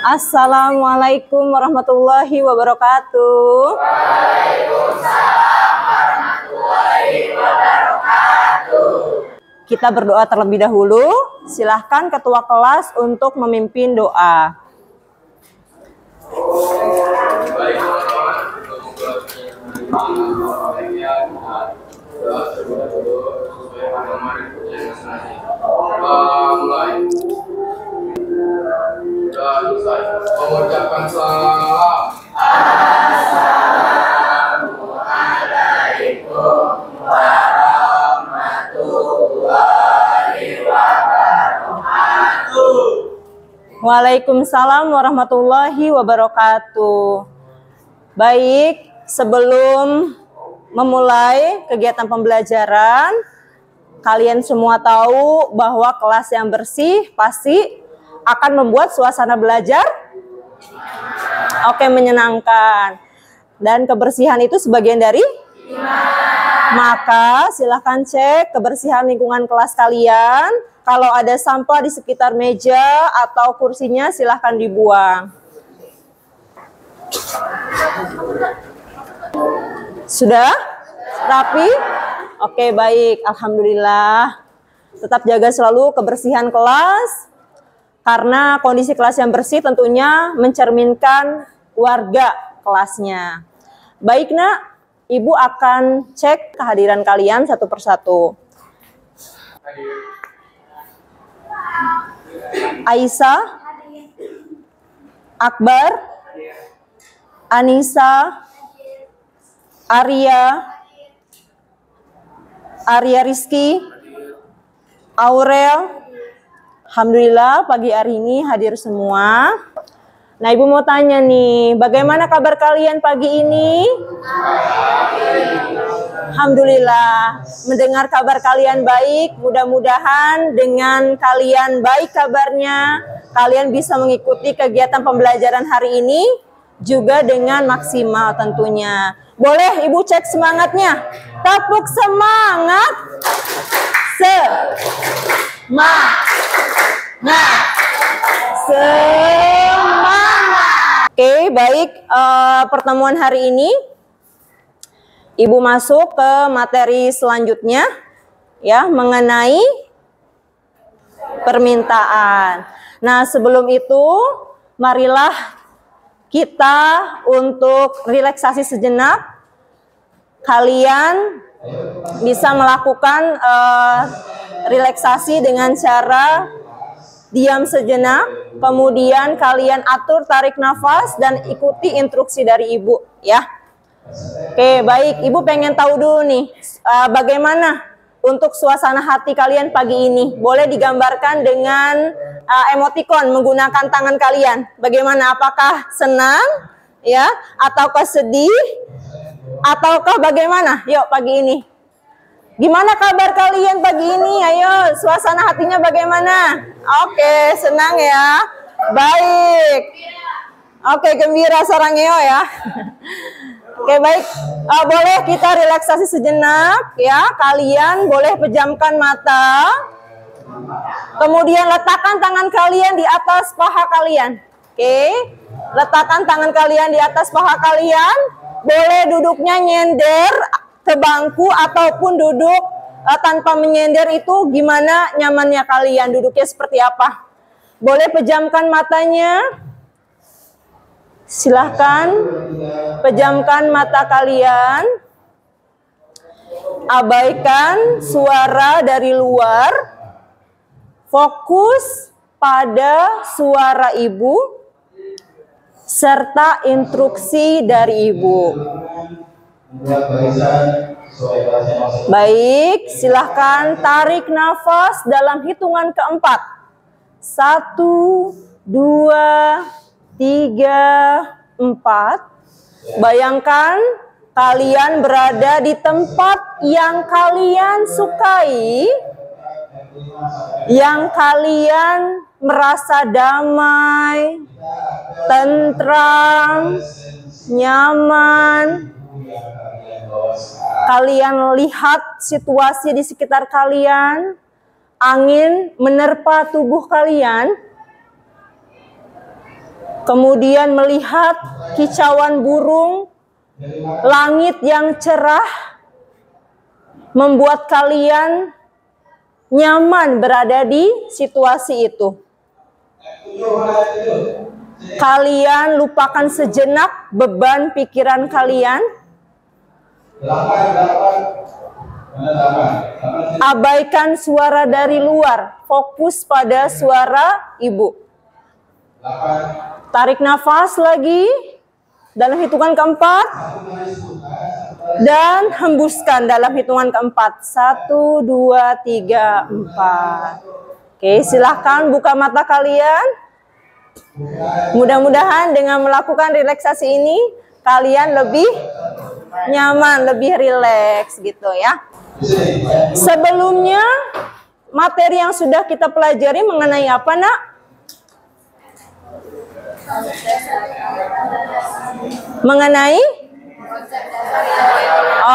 Assalamualaikum warahmatullahi wabarakatuh. Waalaikumsalam warahmatullahi wabarakatuh. Kita berdoa terlebih dahulu. Silahkan ketua kelas untuk memimpin doa. Mengucapkan salam. Assalamualaikum warahmatullahi wabarakatuh. Waalaikumsalam warahmatullahi wabarakatuh. Baik, sebelum memulai kegiatan pembelajaran, kalian semua tahu bahwa kelas yang bersih pasti akan membuat suasana belajar menyenangkan. Dan kebersihan itu sebagian dari maka silahkan cek kebersihan lingkungan kelas kalian. Kalau ada sampah di sekitar meja atau kursinya silahkan dibuang. Sudah? Rapi? Oke, baik. Alhamdulillah. Tetap jaga selalu kebersihan kelas. Karena kondisi kelas yang bersih tentunya mencerminkan warga kelasnya. Baik nak, Ibu akan cek kehadiran kalian satu persatu. Aisyah, Akbar, Anissa, Arya Rizky, Aurel. Alhamdulillah pagi hari ini hadir semua. Nah, Ibu mau tanya nih, bagaimana kabar kalian pagi ini? Alhamdulillah, mendengar kabar kalian baik, mudah-mudahan dengan kalian baik kabarnya, kalian bisa mengikuti kegiatan pembelajaran hari ini juga dengan maksimal tentunya. Boleh Ibu cek semangatnya? Tepuk semangat. Semangat. Oke, baik. Pertemuan hari ini Ibu masuk ke materi selanjutnya ya, mengenai permintaan. Nah, sebelum itu marilah kita untuk relaksasi sejenak. Kalian bisa melakukan relaksasi dengan cara diam sejenak, kemudian kalian atur tarik nafas dan ikuti instruksi dari Ibu ya. Oke, baik. Ibu pengen tahu dulu nih, bagaimana untuk suasana hati kalian pagi ini? Boleh digambarkan dengan emotikon menggunakan tangan kalian. Bagaimana? Apakah senang ya, ataukah sedih, ataukah bagaimana? Yuk pagi ini. Gimana kabar kalian pagi ini? Ayo, suasana hatinya bagaimana? Oke, senang ya. Baik. Oke, gembira sarangeo ya. Oke, baik. Boleh kita relaksasi sejenak ya. Kalian boleh pejamkan mata. Kemudian letakkan tangan kalian di atas paha kalian. Oke. Letakkan tangan kalian di atas paha kalian. Boleh duduknya nyender ke bangku ataupun duduk tanpa menyender, itu gimana nyamannya kalian, duduknya seperti apa. Boleh pejamkan matanya. Silahkan pejamkan mata kalian. Abaikan suara dari luar. Fokus pada suara Ibu serta instruksi dari Ibu. Baik, silahkan tarik nafas dalam hitungan keempat. 1, 2, 3, 4. Bayangkan kalian berada di tempat yang kalian sukai, yang kalian merasa damai, tentram, nyaman. Kalian lihat situasi di sekitar kalian, angin menerpa tubuh kalian. kemudian melihat kicauan burung, langit yang cerah, membuat kalian nyaman berada di situasi itu. Kalian lupakan sejenak beban pikiran kalian. Abaikan suara dari luar, fokus pada suara ibu. Tarik nafas lagi dalam hitungan keempat dan hembuskan dalam hitungan keempat. 1, 2, 3, 4. Oke, silahkan buka mata kalian. Mudah-mudahan dengan melakukan relaksasi ini kalian lebih nyaman, lebih rileks gitu ya. Sebelumnya materi yang sudah kita pelajari mengenai apa, Nak? Mengenai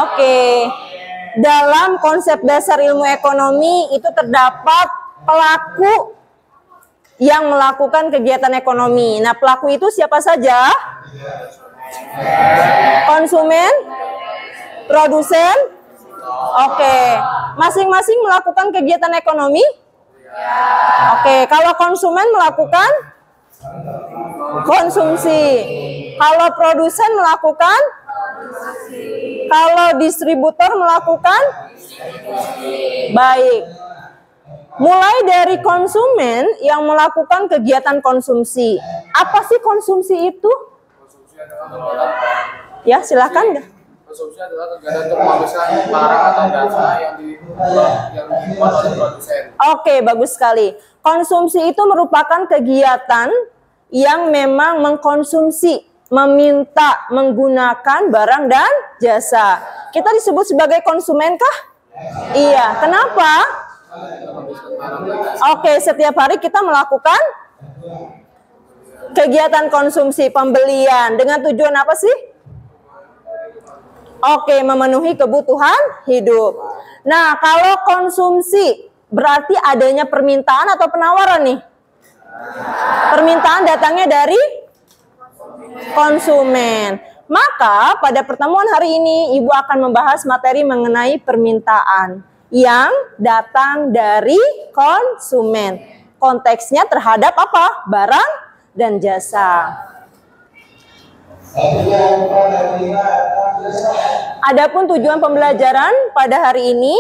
Oke. Dalam konsep dasar ilmu ekonomi itu terdapat pelaku yang melakukan kegiatan ekonomi. Nah, pelaku itu siapa saja? Konsumen, produsen. Oke. Masing-masing melakukan kegiatan ekonomi? Oke, kalau konsumen melakukan konsumsi. Kalau produsen melakukan, kalau distributor melakukan, baik. Mulai dari konsumen yang melakukan kegiatan konsumsi. Apa sih konsumsi itu? Ya, silakan. Konsumsi adalah kegiatan untuk menghabiskan barang atau jasa yang dibuat oleh produsen. Oke, bagus sekali. Konsumsi itu merupakan kegiatan yang memang mengkonsumsi, meminta, menggunakan barang dan jasa. Kita disebut sebagai konsumen kah? Iya. Kenapa? Oke, setiap hari kita melakukan kegiatan konsumsi, pembelian. Dengan tujuan apa sih? Oke, memenuhi kebutuhan hidup. Nah, kalau konsumsi berarti adanya permintaan atau penawaran nih? Permintaan datangnya dari konsumen. Maka pada pertemuan hari ini Ibu akan membahas materi mengenai permintaan yang datang dari konsumen. Konteksnya terhadap apa? Barang dan jasa. Adapun tujuan pembelajaran pada hari ini,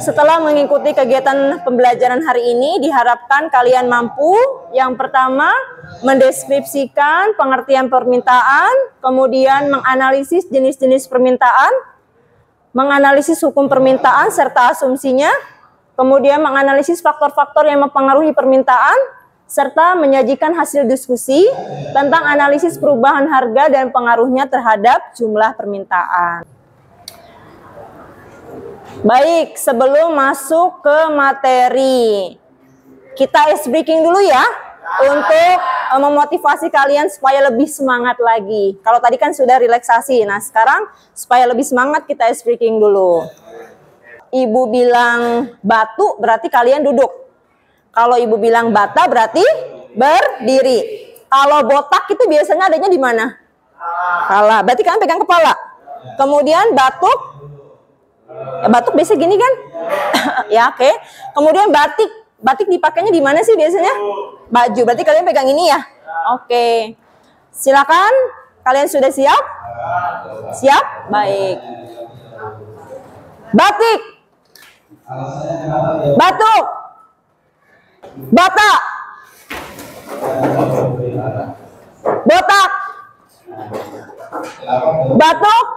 setelah mengikuti kegiatan pembelajaran hari ini, diharapkan kalian mampu yang pertama mendeskripsikan pengertian permintaan, kemudian menganalisis jenis-jenis permintaan, menganalisis hukum permintaan serta asumsinya, kemudian menganalisis faktor-faktor yang mempengaruhi permintaan, serta menyajikan hasil diskusi tentang analisis perubahan harga dan pengaruhnya terhadap jumlah permintaan. Baik, sebelum masuk ke materi, kita ice breaking dulu ya, untuk memotivasi kalian supaya lebih semangat lagi. Kalau tadi kan sudah relaksasi, nah sekarang supaya lebih semangat kita ice breaking dulu. Ibu bilang batu berarti kalian duduk. Kalau ibu bilang bata berarti berdiri. Kalau botak itu biasanya adanya di mana? Kepala. Berarti kalian pegang kepala. Kemudian batuk. Ya, batuk biasa gini kan? Ya, oke. Kemudian batik. Batik dipakainya di mana sih biasanya? Baju. Berarti kalian pegang ini ya? Oke. Silakan. Kalian sudah siap? Siap? Baik. Batik. Batuk. Batak. Botak. Batuk.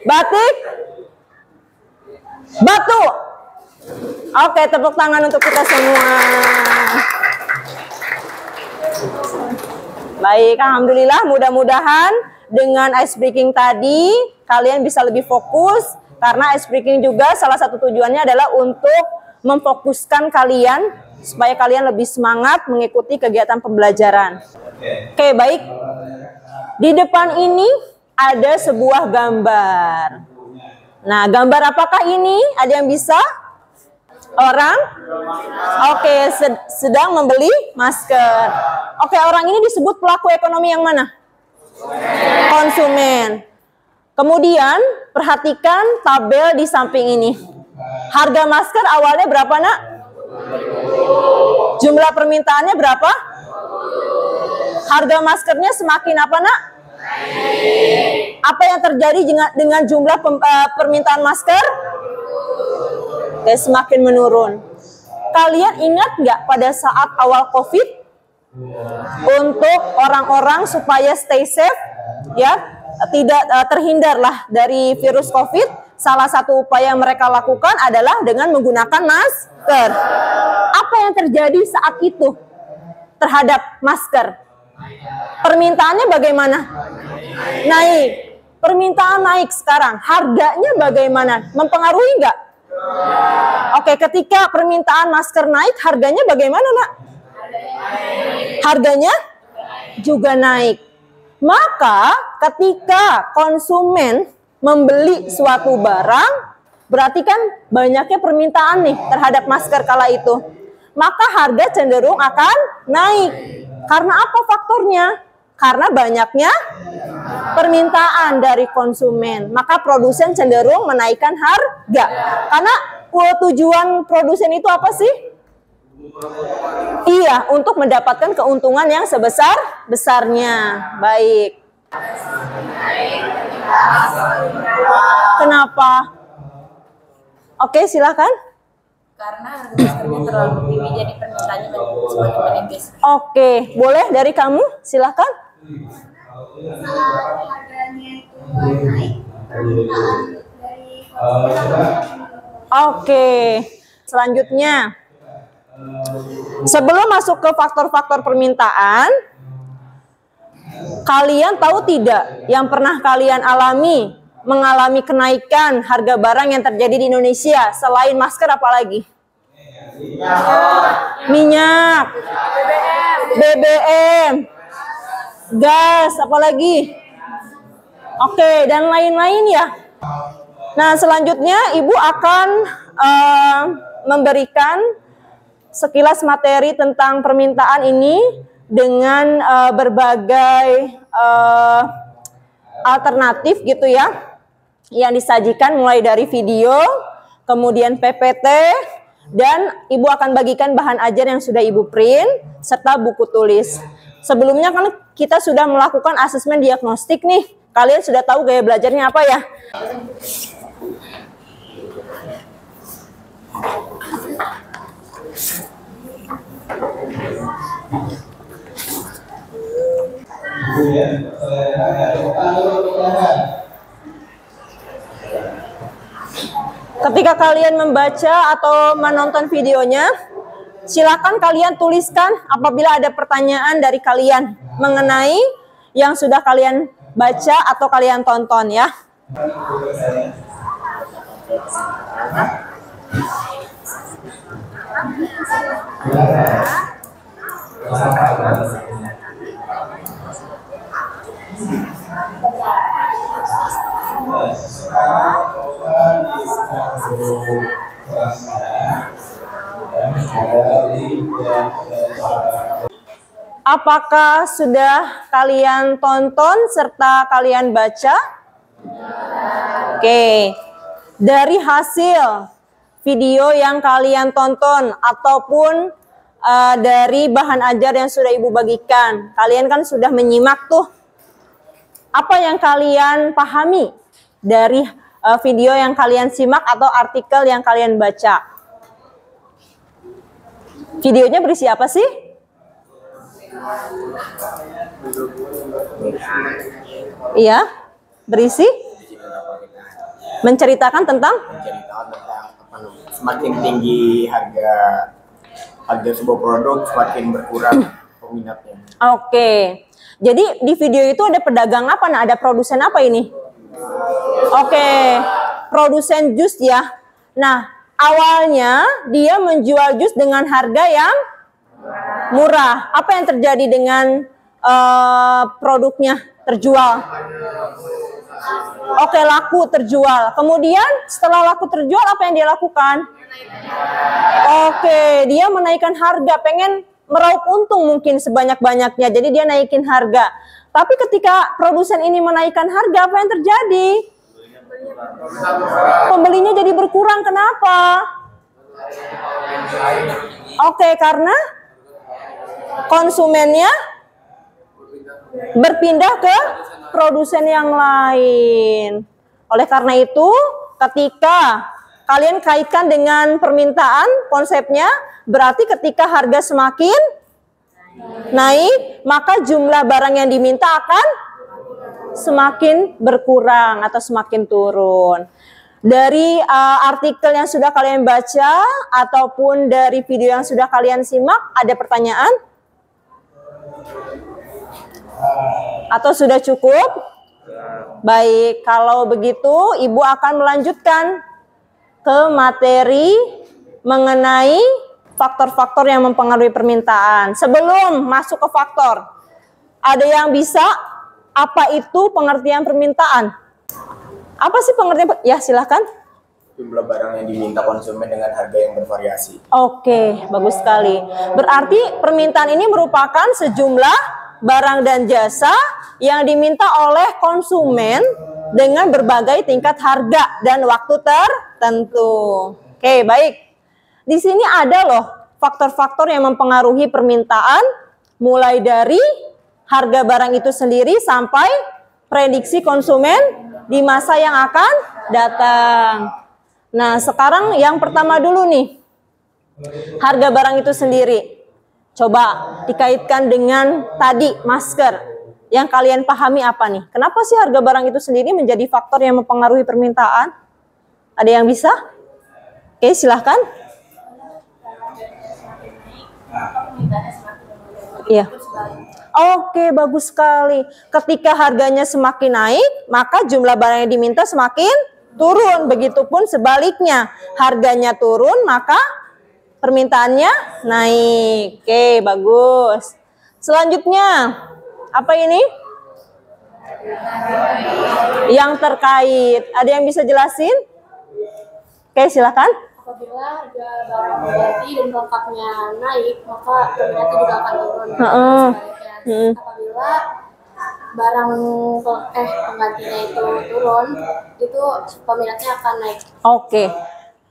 Batik. Batu. Oke, tepuk tangan untuk kita semua. Baik, alhamdulillah, mudah-mudahan dengan ice breaking tadi kalian bisa lebih fokus, karena ice breaking juga salah satu tujuannya adalah untuk memfokuskan kalian supaya kalian lebih semangat mengikuti kegiatan pembelajaran. Oke, baik. Di depan ini ada sebuah gambar. Nah, gambar apakah ini? Ada yang bisa? Orang? Oke, sedang membeli masker. Oke, orang ini disebut pelaku ekonomi yang mana? Konsumen. Kemudian, perhatikan tabel di samping ini. Harga masker awalnya berapa, Nak? Jumlah permintaannya berapa? Harga maskernya semakin apa, Nak? Apa yang terjadi dengan jumlah permintaan masker? Oke, semakin menurun. Kalian ingat nggak pada saat awal COVID, untuk orang-orang supaya stay safe, ya, tidak terhindarlah dari virus COVID, salah satu upaya yang mereka lakukan adalah dengan menggunakan masker. Apa yang terjadi saat itu terhadap masker? Permintaannya bagaimana? Naik. Permintaan naik sekarang. Harganya bagaimana? Mempengaruhi nggak? Oke, ketika permintaan masker naik, harganya bagaimana, Nak? Harganya juga naik. Maka ketika konsumen membeli suatu barang, berarti kan banyaknya permintaan nih terhadap masker kala itu. Maka harga cenderung akan naik. Karena apa faktornya? Karena banyaknya permintaan dari konsumen. Maka produsen cenderung menaikkan harga. Karena tujuan produsen itu apa sih? Iya, untuk mendapatkan keuntungan yang sebesar-besarnya. Baik. Kenapa? Oke, silakan. Karena harga maskernya terlalu tinggi, jadi permintaannya semakin menipis. Oke, boleh dari kamu? Silakan. Harganya itu naik, permintaan dari Oke, selanjutnya. Sebelum masuk ke faktor-faktor permintaan, kalian tahu tidak yang pernah kalian mengalami kenaikan harga barang yang terjadi di Indonesia selain masker apalagi? Minyak, BBM, gas, apalagi? Oke, dan lain-lain ya. Nah, selanjutnya Ibu akan memberikan sekilas materi tentang permintaan ini dengan berbagai alternatif gitu ya, yang disajikan mulai dari video, kemudian PPT, dan Ibu akan bagikan bahan ajar yang sudah Ibu print, serta buku tulis. Sebelumnya kan kita sudah melakukan asesmen diagnostik nih, kalian sudah tahu gaya belajarnya apa ya? Ketika kalian membaca atau menonton videonya, silakan kalian tuliskan apabila ada pertanyaan dari kalian mengenai yang sudah kalian baca atau kalian tonton ya. Apakah sudah kalian tonton serta kalian baca? Oke. Dari hasil video yang kalian tonton ataupun dari bahan ajar yang sudah Ibu bagikan, kalian kan sudah menyimak tuh. Apa yang kalian pahami dari video yang kalian simak atau artikel yang kalian baca? Videonya berisi apa sih? Iya, berisi? Menceritakan tentang semakin tinggi harga sebuah produk, semakin berkurang peminatnya. Oke. Jadi di video itu ada pedagang apa? Nah, ada produsen apa ini? Oke, produsen jus ya. Nah, awalnya dia menjual jus dengan harga yang murah. Apa yang terjadi dengan produknya terjual? Oke, laku, terjual. Kemudian setelah laku terjual, apa yang dia lakukan? Oke, dia menaikkan harga, pengen meraup untung mungkin sebanyak-banyaknya. Jadi dia naikin harga. Tapi ketika produsen ini menaikkan harga, apa yang terjadi? Pembelinya jadi berkurang. Kenapa? Oke, karena konsumennya berpindah ke produsen yang lain. Oleh karena itu, ketika kalian kaitkan dengan permintaan, konsepnya berarti ketika harga semakin naik, maka jumlah barang yang diminta akan semakin berkurang atau semakin turun. Dari artikel yang sudah kalian baca ataupun dari video yang sudah kalian simak, ada pertanyaan? Atau sudah cukup? Baik, kalau begitu Ibu akan melanjutkan ke materi mengenai faktor-faktor yang mempengaruhi permintaan. Sebelum masuk ke faktor, ada yang bisa apa itu pengertian permintaan? Apa sih pengertian? Ya, silahkan. Jumlah barang yang diminta konsumen dengan harga yang bervariasi. Oke, bagus sekali. Berarti permintaan ini merupakan sejumlah barang dan jasa yang diminta oleh konsumen dengan berbagai tingkat harga dan waktu tertentu. Oke, baik. Di sini ada loh faktor-faktor yang mempengaruhi permintaan, mulai dari harga barang itu sendiri sampai prediksi konsumen di masa yang akan datang. Nah, sekarang yang pertama dulu nih, harga barang itu sendiri. Coba dikaitkan dengan tadi masker. Yang kalian pahami apa nih? Kenapa sih harga barang itu sendiri menjadi faktor yang mempengaruhi permintaan? Ada yang bisa? Oke, silahkan. Iya. Oke, bagus sekali. Ketika harganya semakin naik, maka jumlah barang yang diminta semakin turun. Begitupun sebaliknya, harganya turun, maka permintaannya naik. Oke, bagus. Selanjutnya, apa ini? Yang terkait. Ada yang bisa jelasin? Oke, silakan. Apabila harga barang mengganti dan pelengkapnya naik, maka permintaan juga akan turun. Apabila barang penggantinya itu turun, itu peminatnya akan naik. Oke.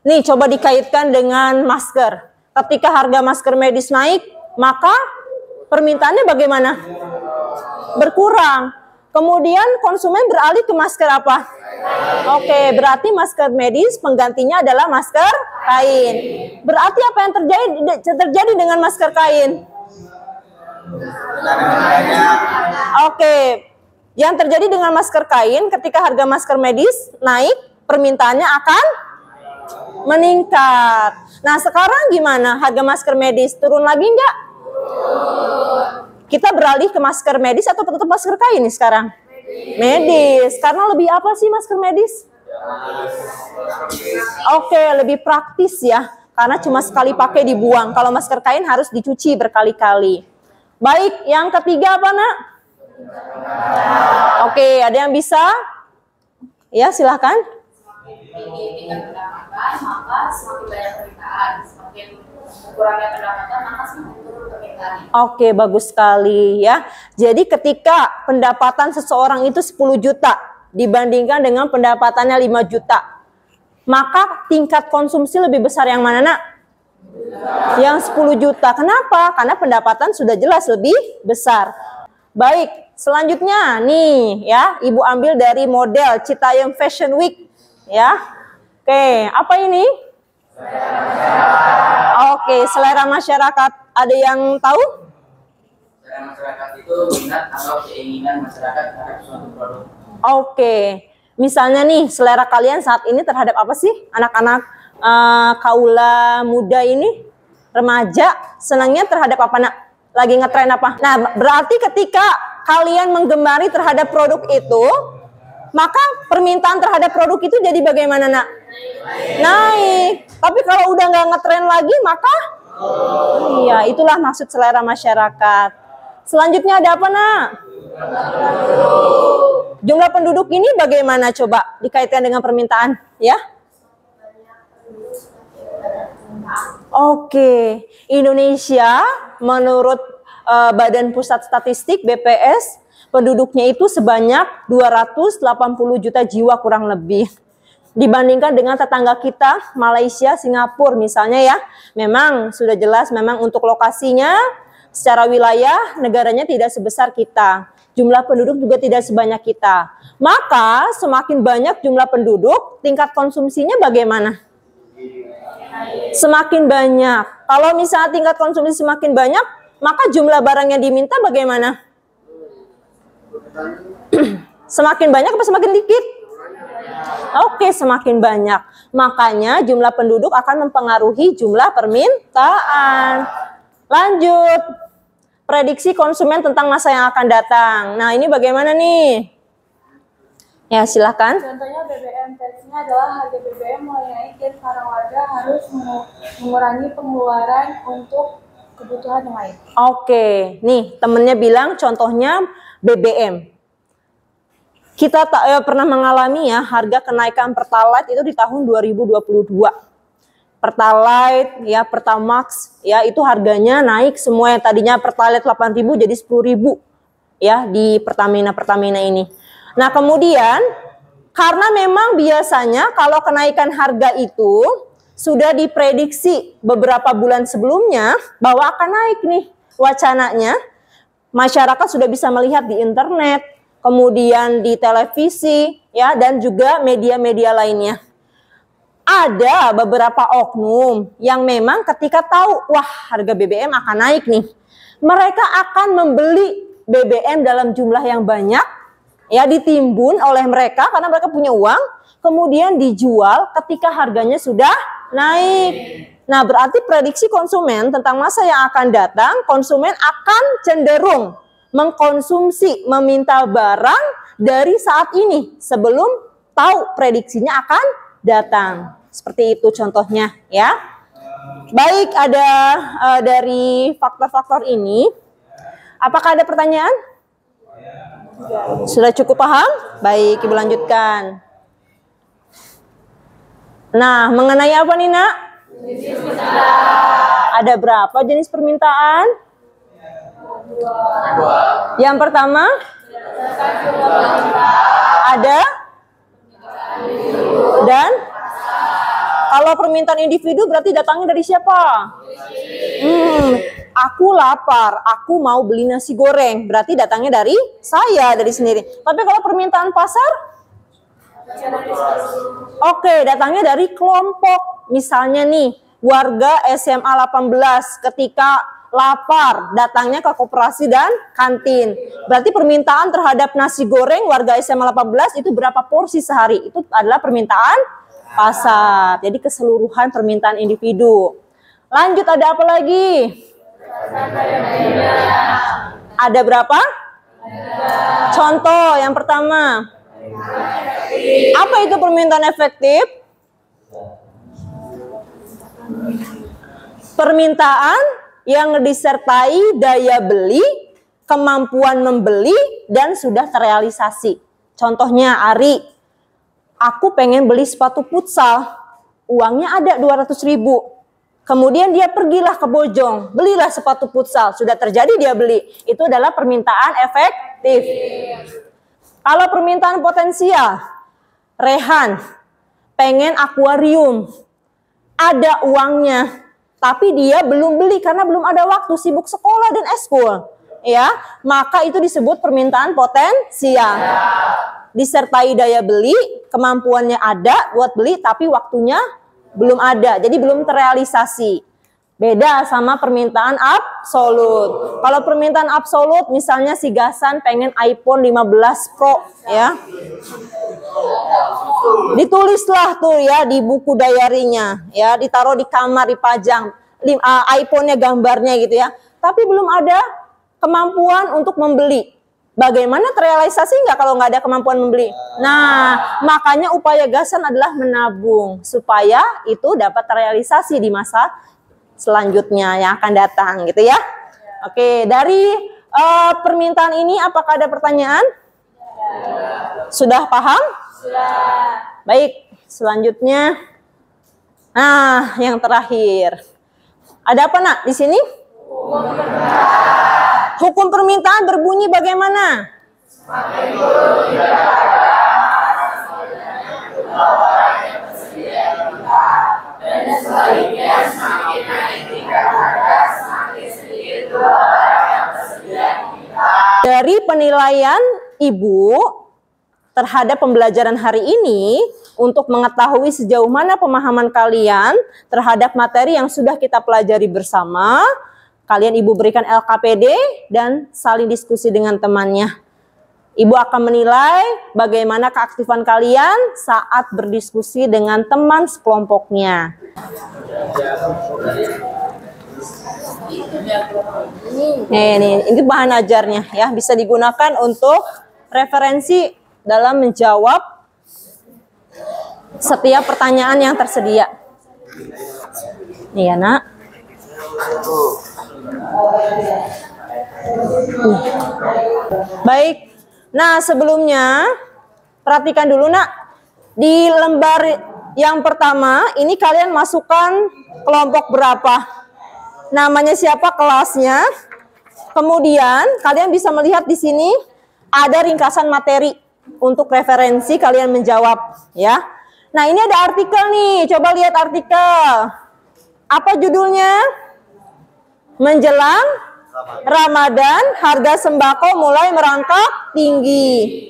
Nih, coba dikaitkan dengan masker. Ketika harga masker medis naik, maka permintaannya bagaimana? Berkurang. Kemudian konsumen beralih ke masker apa? Oke, berarti masker medis penggantinya adalah masker kain. Berarti apa yang terjadi dengan masker kain? Oke, yang terjadi dengan masker kain ketika harga masker medis naik, permintaannya akan meningkat. Nah, sekarang gimana? Harga masker medis turun lagi nggak? Kita beralih ke masker medis atau tetap masker kain nih sekarang? Medis. Karena lebih apa sih masker medis? Oke, lebih praktis ya. Karena cuma sekali pakai dibuang. Kalau masker kain harus dicuci berkali-kali. Baik, yang ketiga apa, Nak? Oke, ada yang bisa? Ya, silahkan. Tingkat pendapatan, maka semakin banyak permintaan. Semakin kurangnya pendapatan, maka semakin turun permintaan. Oke, bagus sekali ya. Jadi ketika pendapatan seseorang itu 10 juta dibandingkan dengan pendapatannya 5 juta, maka tingkat konsumsi lebih besar yang mana, Nak? Yang 10 juta. Kenapa? Karena pendapatan sudah jelas lebih besar. Baik, selanjutnya nih ya, Ibu ambil dari model Citayam Fashion Week ya. Oke, apa ini? Oke, selera masyarakat. Ada yang tahu? Selera masyarakat itu minat atau keinginan masyarakat terhadap suatu produk. Oke, misalnya nih selera kalian saat ini terhadap apa sih? Anak-anak kaula muda ini, remaja, senangnya terhadap apa, Nak? Lagi ngetren apa? Nah, berarti ketika kalian menggemari terhadap produk itu, maka permintaan terhadap produk itu jadi bagaimana, Nak? Naik. Tapi kalau udah nggak ngetren lagi, maka iya, itulah maksud selera masyarakat. Selanjutnya ada apa, Nak? Jumlah penduduk ini bagaimana coba dikaitkan dengan permintaan, ya? Oke, Indonesia menurut Badan Pusat Statistik BPS, penduduknya itu sebanyak 280 juta jiwa kurang lebih. Dibandingkan dengan tetangga kita, Malaysia, Singapura misalnya ya, memang sudah jelas memang untuk lokasinya secara wilayah negaranya tidak sebesar kita. Jumlah penduduk juga tidak sebanyak kita. Maka semakin banyak jumlah penduduk, tingkat konsumsinya bagaimana? Semakin banyak. Kalau misalnya tingkat konsumsi semakin banyak, maka jumlah barang yang diminta bagaimana? Semakin banyak atau semakin dikit? Oke, semakin banyak. Makanya jumlah penduduk akan mempengaruhi jumlah permintaan. Lanjut. Prediksi konsumen tentang masa yang akan datang. Nah, ini bagaimana nih? Ya, silakan. Contohnya BBM, teksnya adalah harga BBM mulai naik dan para warga harus mengurangi pengeluaran untuk kebutuhan yang lain. Oke, nih temennya bilang contohnya BBM. Kita pernah mengalami ya harga kenaikan Pertalite itu di tahun 2022. Pertalite ya, Pertamax ya, itu harganya naik semua, yang tadinya Pertalite 8.000 jadi 10.000 ya di Pertamina ini. Nah, kemudian karena memang biasanya kalau kenaikan harga itu sudah diprediksi beberapa bulan sebelumnya bahwa akan naik nih wacananya. Masyarakat sudah bisa melihat di internet, kemudian di televisi ya, dan juga media-media lainnya. Ada beberapa oknum yang memang ketika tahu wah harga BBM akan naik nih, mereka akan membeli BBM dalam jumlah yang banyak ya, ditimbun oleh mereka karena mereka punya uang, kemudian dijual ketika harganya sudah naik. Nah, berarti prediksi konsumen tentang masa yang akan datang, konsumen akan cenderung mengkonsumsi, meminta barang dari saat ini sebelum tahu prediksinya akan datang. Seperti itu contohnya ya. Baik, ada dari faktor-faktor ini. Apakah ada pertanyaan? Sudah cukup paham? Baik, Ibu lanjutkan. Nah, mengenai apa nih, Nak? Ada berapa jenis permintaan? Yang pertama? Ada? Dan? Kalau permintaan individu berarti datangnya dari siapa? Aku lapar, aku mau beli nasi goreng, berarti datangnya dari saya, dari sendiri. Tapi kalau permintaan pasar? Oke, datangnya dari kelompok. Misalnya nih, warga SMA 18 ketika lapar, datangnya ke koperasi dan kantin. Berarti permintaan terhadap nasi goreng warga SMA 18 itu berapa porsi sehari? Itu adalah permintaan pasar. Jadi keseluruhan permintaan individu. Lanjut, ada apa lagi? Ada berapa? Contoh yang pertama. Apa itu permintaan efektif? Permintaan yang disertai daya beli, kemampuan membeli, dan sudah terrealisasi. Contohnya, Ari, aku pengen beli sepatu futsal, uangnya ada 200.000. Kemudian dia pergilah ke Bojong, belilah sepatu futsal, sudah terjadi dia beli. Itu adalah permintaan efektif. Kalau permintaan potensial, Rehan pengen akuarium, ada uangnya, tapi dia belum beli karena belum ada waktu, sibuk sekolah dan eskul, ya, maka itu disebut permintaan potensial. Disertai daya beli, kemampuannya ada buat beli, tapi waktunya belum ada, jadi belum terrealisasi. Beda sama permintaan absolut. Kalau permintaan absolut, misalnya si Gasan pengen iPhone 15 Pro, ya, ditulislah tuh ya di buku diary-nya, ya, ditaruh di kamar, dipajang iPhone-nya, gambarnya gitu ya. Tapi belum ada kemampuan untuk membeli. Bagaimana terrealisasi nggak kalau nggak ada kemampuan membeli? Nah, makanya upaya Gasan adalah menabung supaya itu dapat terrealisasi di masa selanjutnya yang akan datang, gitu ya. Oke, dari permintaan ini apakah ada pertanyaan? Sudah paham? Sudah. Baik, selanjutnya. Nah, yang terakhir. Ada apa, Nak, di sini? Hukum permintaan berbunyi bagaimana? Dari penilaian Ibu terhadap pembelajaran hari ini, untuk mengetahui sejauh mana pemahaman kalian terhadap materi yang sudah kita pelajari bersama, kalian Ibu berikan LKPD dan saling diskusi dengan temannya. Ibu akan menilai bagaimana keaktifan kalian saat berdiskusi dengan teman sekelompoknya. Ini bahan ajarnya ya, bisa digunakan untuk referensi dalam menjawab setiap pertanyaan yang tersedia. Nih ya, Nak. Baik. Nah, sebelumnya perhatikan dulu, Nak. Di lembar yang pertama, ini kalian masukkan kelompok berapa? Namanya siapa, kelasnya. Kemudian kalian bisa melihat di sini ada ringkasan materi untuk referensi kalian menjawab, ya. Nah, ini ada artikel nih. Coba lihat artikel. Apa judulnya? Menjelang Ramadan, harga sembako mulai merangkak tinggi.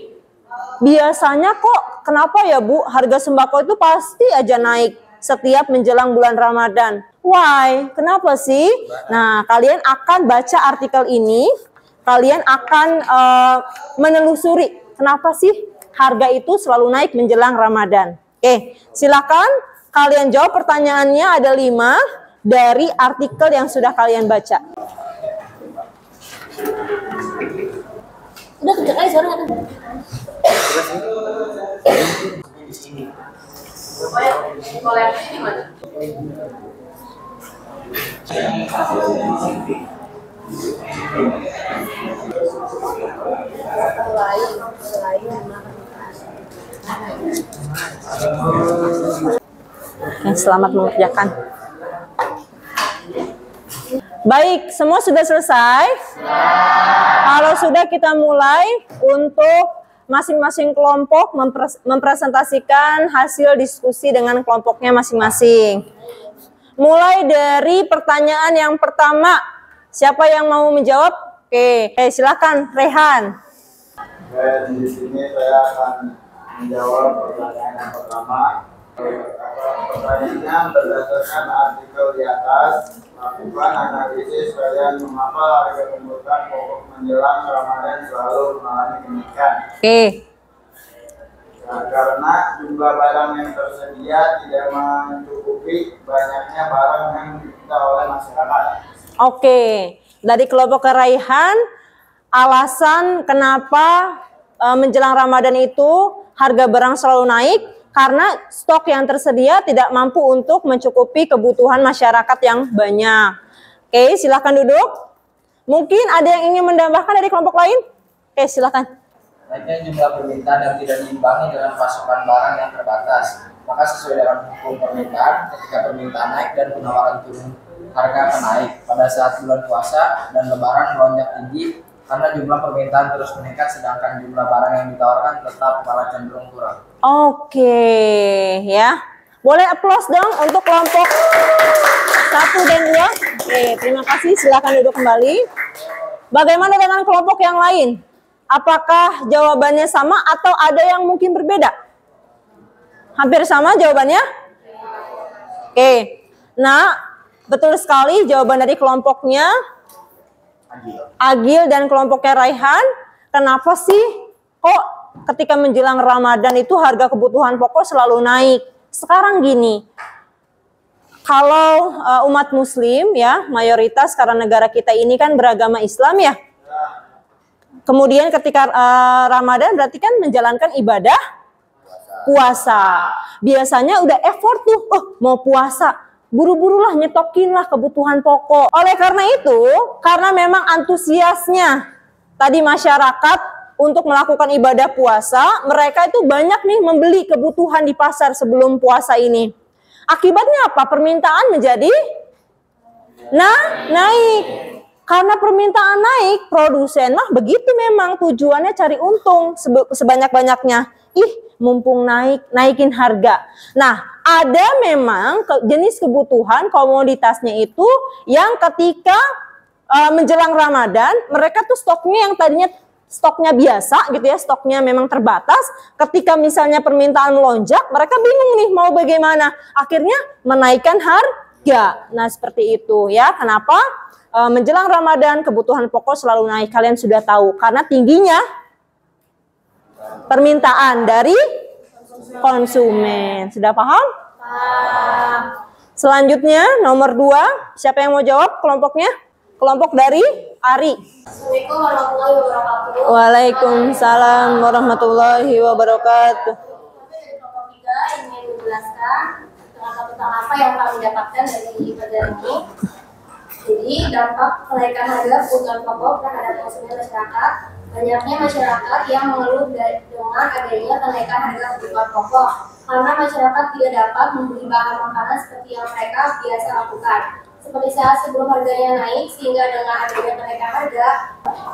Biasanya kok, kenapa ya Bu, harga sembako itu pasti aja naik setiap menjelang bulan Ramadan. Why? Kenapa sih? Nah, kalian akan baca artikel ini, kalian akan menelusuri kenapa sih harga itu selalu naik menjelang Ramadan. Oke, silakan kalian jawab pertanyaannya, ada 5 dari artikel yang sudah kalian baca. Udah kerja kali sekarang kan? Kalau yang ini gimana? Selamat mengerjakan. Baik, semua sudah selesai? Kalau sudah, kita mulai untuk masing-masing kelompok mempresentasikan hasil diskusi dengan kelompoknya masing-masing. Mulai dari pertanyaan yang pertama. Siapa yang mau menjawab? Oke, silakan Rehan. Di sini saya akan menjawab pertanyaan yang pertama. Pertanyaannya berdasarkan artikel di atas, lakukan analisis kalian mengapa harga kebutuhan pokok menjelang Ramadan selalu mengalami kenaikan. Oke. Nah, karena jumlah barang yang tersedia tidak mencukupi banyaknya barang yang diminta oleh masyarakat. Oke, dari kelompok Raihan, alasan kenapa menjelang Ramadan itu harga barang selalu naik karena stok yang tersedia tidak mampu untuk mencukupi kebutuhan masyarakat yang banyak. Oke, silakan duduk. Mungkin ada yang ingin menambahkan dari kelompok lain? Oke, silakan. Naiknya jumlah permintaan yang tidak diimbangi dengan pasokan barang yang terbatas. Maka sesuai dengan hukum permintaan, ketika permintaan naik dan penawaran turun, harga akan naik. Pada saat bulan puasa dan lebaran melonjak tinggi karena jumlah permintaan terus meningkat, sedangkan jumlah barang yang ditawarkan tetap malah cenderung kurang. Oke, ya. Boleh aplaus dong untuk kelompok 1 dan 2. Oke, terima kasih. Silakan duduk kembali. Bagaimana dengan kelompok yang lain? Apakah jawabannya sama atau ada yang mungkin berbeda? Hampir sama jawabannya? Oke. Nah, betul sekali jawaban dari kelompoknya Agil dan kelompoknya Raihan. Kenapa sih kok ketika menjelang Ramadan itu harga kebutuhan pokok selalu naik? Sekarang gini, kalau umat muslim ya, mayoritas karena negara kita ini kan beragama Islam ya. Kemudian ketika Ramadan berarti kan menjalankan ibadah puasa. Biasanya udah effort tuh, mau puasa, buru-burulah nyetokinlah kebutuhan pokok. Oleh karena itu, karena memang antusiasnya tadi masyarakat untuk melakukan ibadah puasa, mereka itu banyak nih membeli kebutuhan di pasar sebelum puasa ini. Akibatnya apa? Permintaan menjadi naik. Karena permintaan naik, produsen mah begitu memang tujuannya cari untung sebanyak-banyaknya. Mumpung naikin harga. Nah, ada memang jenis kebutuhan komoditasnya itu yang ketika menjelang Ramadan, mereka tuh stoknya yang tadinya stoknya biasa gitu ya, stoknya memang terbatas. Ketika misalnya permintaan melonjak, mereka bingung nih mau bagaimana. Akhirnya menaikkan harga. Nah, seperti itu ya. Kenapa? Menjelang Ramadan kebutuhan pokok selalu naik. Kalian sudah tahu karena tingginya permintaan dari konsumen. Sudah paham? Selanjutnya nomor 2, siapa yang mau jawab kelompoknya? Kelompok dari Ari. Assalamualaikum warahmatullahi wabarakatuh. Waalaikumsalam warahmatullahi wabarakatuh. Dari kelompok 3 ingin menjelaskan tentang apa yang kami dapatkan dari pelajaran ini. Jadi dampak kenaikan harga kebutuhan pokok terhadap konsumen masyarakat. Banyaknya masyarakat yang mengeluh dengan adanya kenaikan harga kebutuhan pokok karena masyarakat tidak dapat membeli bahan makanan seperti yang mereka biasa lakukan. Seperti saat sebelum harganya naik, sehingga dengan adanya kenaikan harga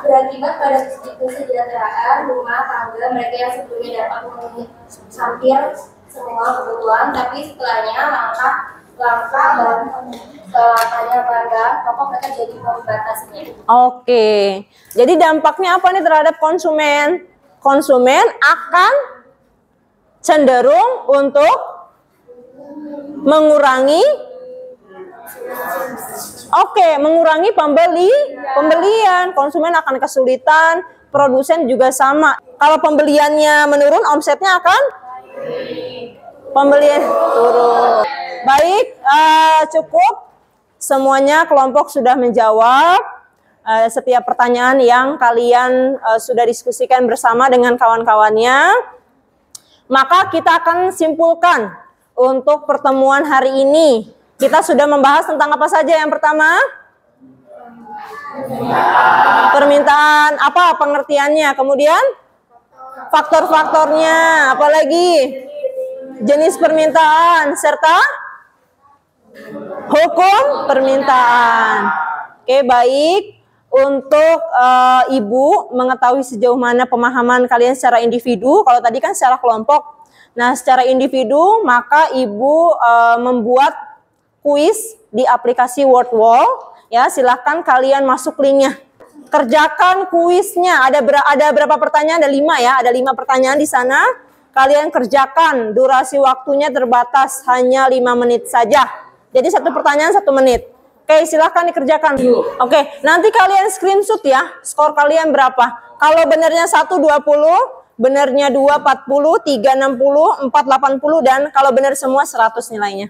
berakibat pada kesejahteraan rumah tangga mereka yang sebelumnya dapat memenuhi hampir semua kebutuhan, tapi setelahnya langka dan bahan pokok mereka jadi membatasinya. Oke, jadi dampaknya apa nih terhadap konsumen? Konsumen akan cenderung untuk mengurangi mengurangi pembelian. Konsumen akan kesulitan, produsen juga sama. Kalau pembeliannya menurun, omsetnya akan pembelian turun. Baik, cukup. Semuanya kelompok sudah menjawab setiap pertanyaan yang kalian sudah diskusikan bersama dengan kawan-kawannya. Maka kita akan simpulkan untuk pertemuan hari ini. Kita sudah membahas tentang apa saja? Yang pertama, permintaan, apa pengertiannya? Kemudian faktor-faktornya, apalagi jenis permintaan serta hukum permintaan. Oke, baik. Untuk Ibu mengetahui sejauh mana pemahaman kalian secara individu, kalau tadi kan secara kelompok. Nah, secara individu maka Ibu membuat kuis di aplikasi Wordwall. Ya, silahkan kalian masuk linknya. Kerjakan kuisnya. Ada berapa pertanyaan? Ada 5 ya. Ada 5 pertanyaan di sana. Kalian kerjakan. Durasi waktunya terbatas hanya 5 menit saja. Jadi satu pertanyaan 1 menit. Oke, silahkan dikerjakan. Oke, nanti kalian screenshot ya. Skor kalian berapa? Kalau benernya 1 20, benernya 2 40, 3 60, 4 80, dan kalau benar semua 100 nilainya.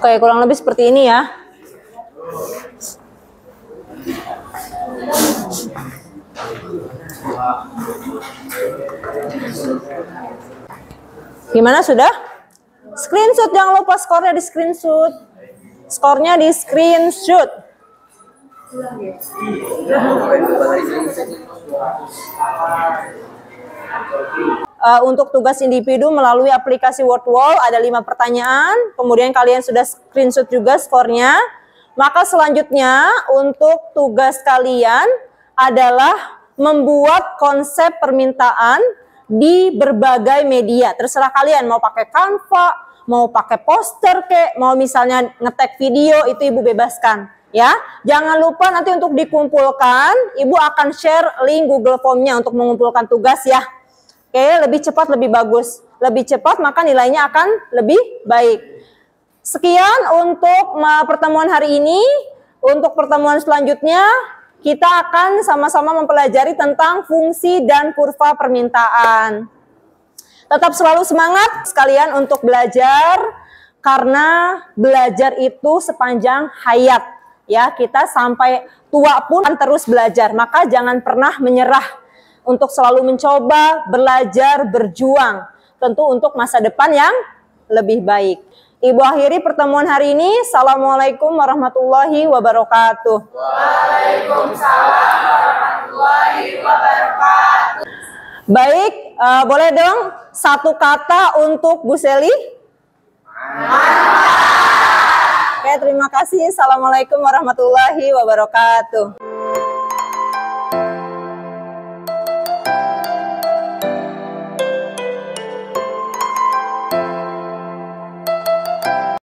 Oke, kurang lebih seperti ini ya. Gimana, sudah? Screenshot, jangan lupa skornya di screenshot. Skornya di screenshot. Untuk tugas individu melalui aplikasi Wordwall ada 5 pertanyaan. Kemudian kalian sudah screenshot juga skornya. Maka selanjutnya untuk tugas kalian adalah membuat konsep permintaan di berbagai media. Terserah kalian mau pakai Canva, mau pakai poster kek, mau misalnya ngetek video, itu Ibu bebaskan ya. Jangan lupa nanti untuk dikumpulkan, Ibu akan share link Google Form-nya untuk mengumpulkan tugas ya. Oke, lebih cepat lebih bagus. Lebih cepat maka nilainya akan lebih baik. Sekian untuk pertemuan hari ini. Untuk pertemuan selanjutnya kita akan sama-sama mempelajari tentang fungsi dan kurva permintaan. Tetap selalu semangat sekalian untuk belajar, karena belajar itu sepanjang hayat. Ya, kita sampai tua pun terus belajar. Maka jangan pernah menyerah untuk selalu mencoba, belajar, berjuang. Tentu untuk masa depan yang lebih baik. Ibu akhiri pertemuan hari ini. Assalamualaikum warahmatullahi wabarakatuh. Waalaikumsalam warahmatullahi Baik, boleh dong satu kata untuk Bu Seli? Oke, terima kasih. Assalamualaikum warahmatullahi wabarakatuh.